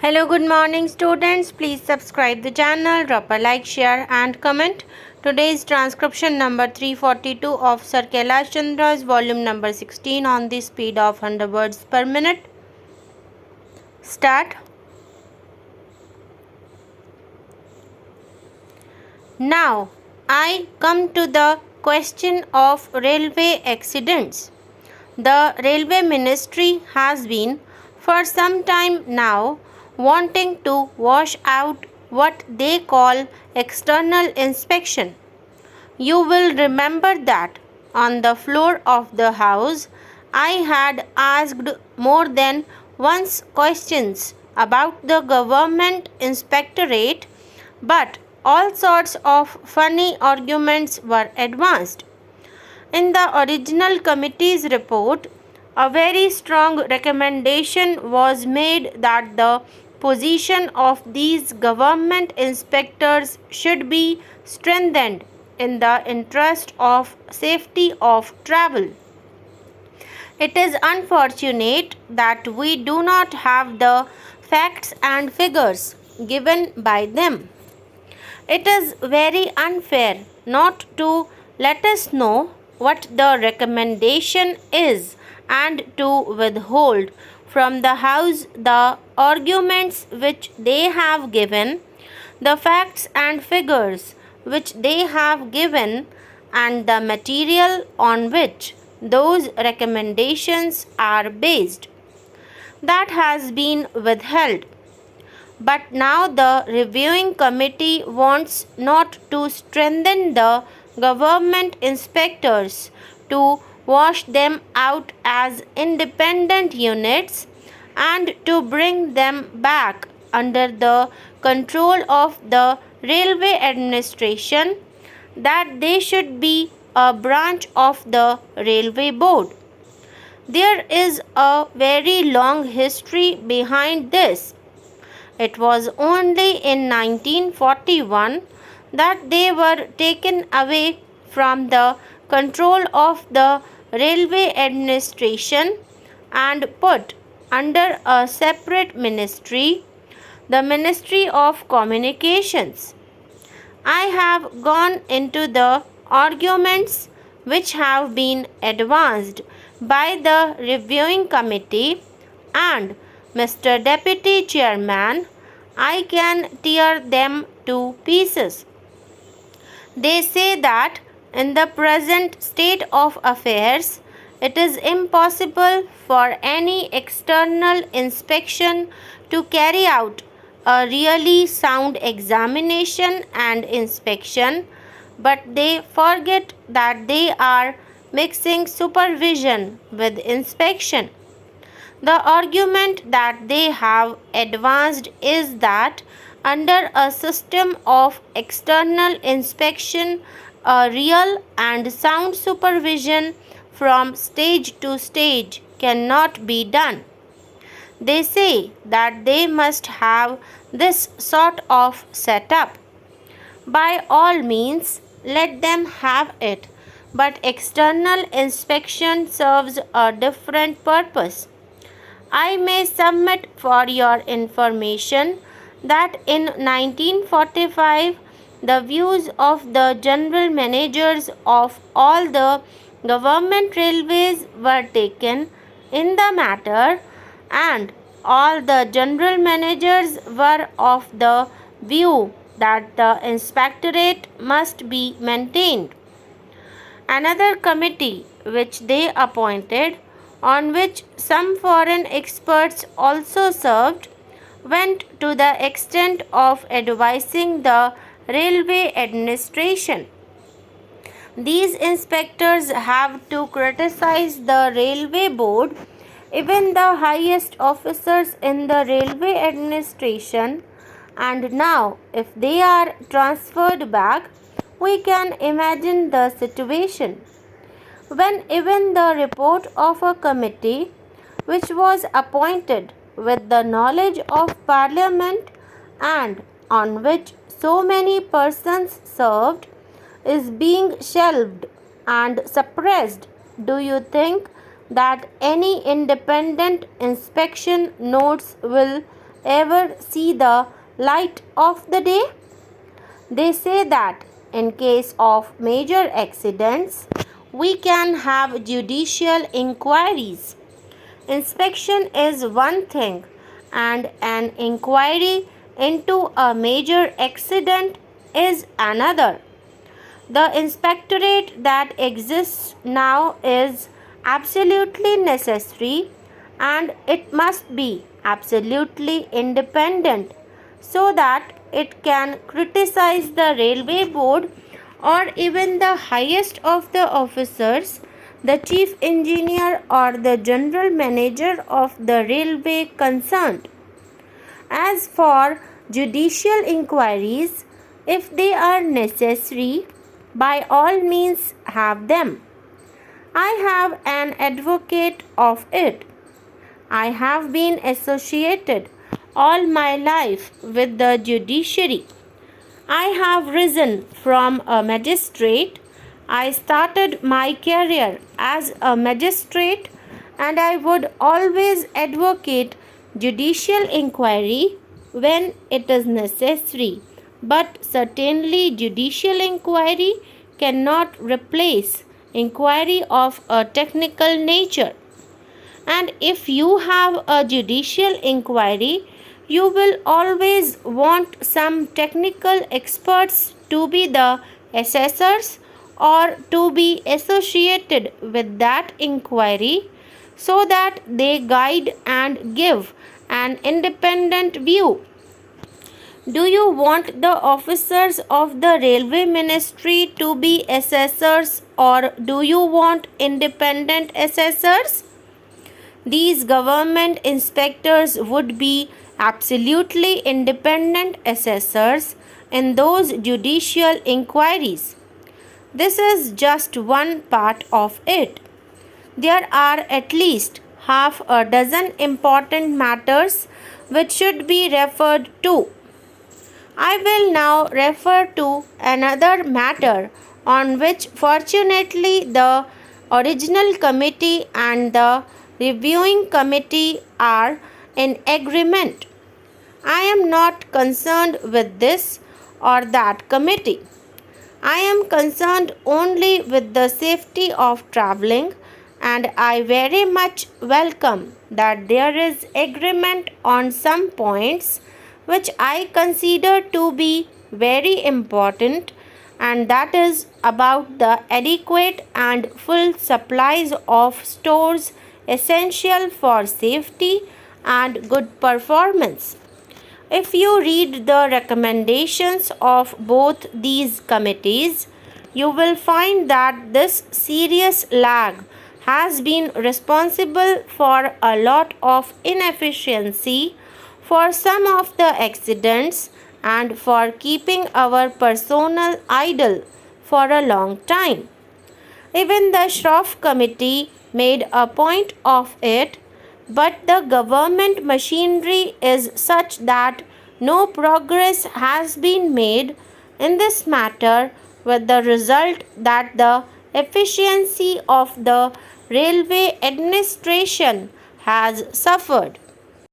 Hello, good morning students. Please subscribe the channel, drop a like, share and comment. Today's transcription number 342 of Sir Kailash Chandra's volume number 16 on the speed of 100 words per minute. Start. Now, I come to the question of railway accidents. The Railway Ministry has been, for some time now, wanting to wash out what they call external inspection. You will remember that on the floor of the House, I had asked more than once questions about the Government Inspectorate, but all sorts of funny arguments were advanced. In the original committee's report, a very strong recommendation was made that the position of these government inspectors should be strengthened in the interest of safety of travel. It is unfortunate that we do not have the facts and figures given by them. It is very unfair not to let us know what the recommendation is and to withhold from the House the arguments which they have given, the facts and figures which they have given, and the material on which those recommendations are based. That has been withheld. But now the reviewing committee wants not to strengthen the government inspectors, to wash them out as independent units, and to bring them back under the control of the railway administration, that they should be a branch of the railway board. There is a very long history behind this. It was only in 1941 that they were taken away from the control of the railway administration and put under a separate ministry, the Ministry of Communications. I have gone into the arguments which have been advanced by the reviewing committee, and Mr. Deputy Chairman, I can tear them to pieces. They say that in the present state of affairs, it is impossible for any external inspection to carry out a really sound examination and inspection, but they forget that they are mixing supervision with inspection. The argument that they have advanced is that under a system of external inspection, a real and sound supervision from stage to stage cannot be done. They say that they must have this sort of setup. By all means, let them have it, but external inspection serves a different purpose. I may submit for your information that in 1945 the views of the general managers of all the government railways were taken in the matter, and all the general managers were of the view that the inspectorate must be maintained. Another committee which they appointed, on which some foreign experts also served, went to the extent of advising the railway administration. These inspectors have to criticize the railway board, even the highest officers in the railway administration, and now if they are transferred back, we can imagine the situation. When even the report of a committee which was appointed with the knowledge of Parliament and on which so many persons served is being shelved and suppressed, do you think that any independent inspection notes will ever see the light of the day? They say that in case of major accidents, we can have judicial inquiries. Inspection is one thing, and an inquiry into a major accident is another. The inspectorate that exists now is absolutely necessary, and it must be absolutely independent so that it can criticize the railway board or even the highest of the officers, the chief engineer or the general manager of the railway concerned. As for judicial inquiries, if they are necessary, by all means have them. I have an advocate of it. I have been associated all my life with the judiciary. I have risen from a magistrate. I started my career as a magistrate, and I would always advocate judicial inquiry when it is necessary. But certainly, judicial inquiry cannot replace inquiry of a technical nature. And if you have a judicial inquiry, you will always want some technical experts to be the assessors or to be associated with that inquiry so that they guide and give an independent view. Do you want the officers of the railway ministry to be assessors, or do you want independent assessors? These government inspectors would be absolutely independent assessors in those judicial inquiries. This is just one part of it. There are at least half a dozen important matters which should be referred to. I will now refer to another matter on which fortunately the original committee and the reviewing committee are in agreement. I am not concerned with this or that committee. I am concerned only with the safety of travelling, and I very much welcome that there is agreement on some points which I consider to be very important, and that is about the adequate and full supplies of stores essential for safety and good performance. If you read the recommendations of both these committees, you will find that this serious lag has been responsible for a lot of inefficiency, for some of the accidents, and for keeping our personnel idle for a long time. Even the Shroff committee made a point of it, but the government machinery is such that no progress has been made in this matter, with the result that the efficiency of the railway administration has suffered.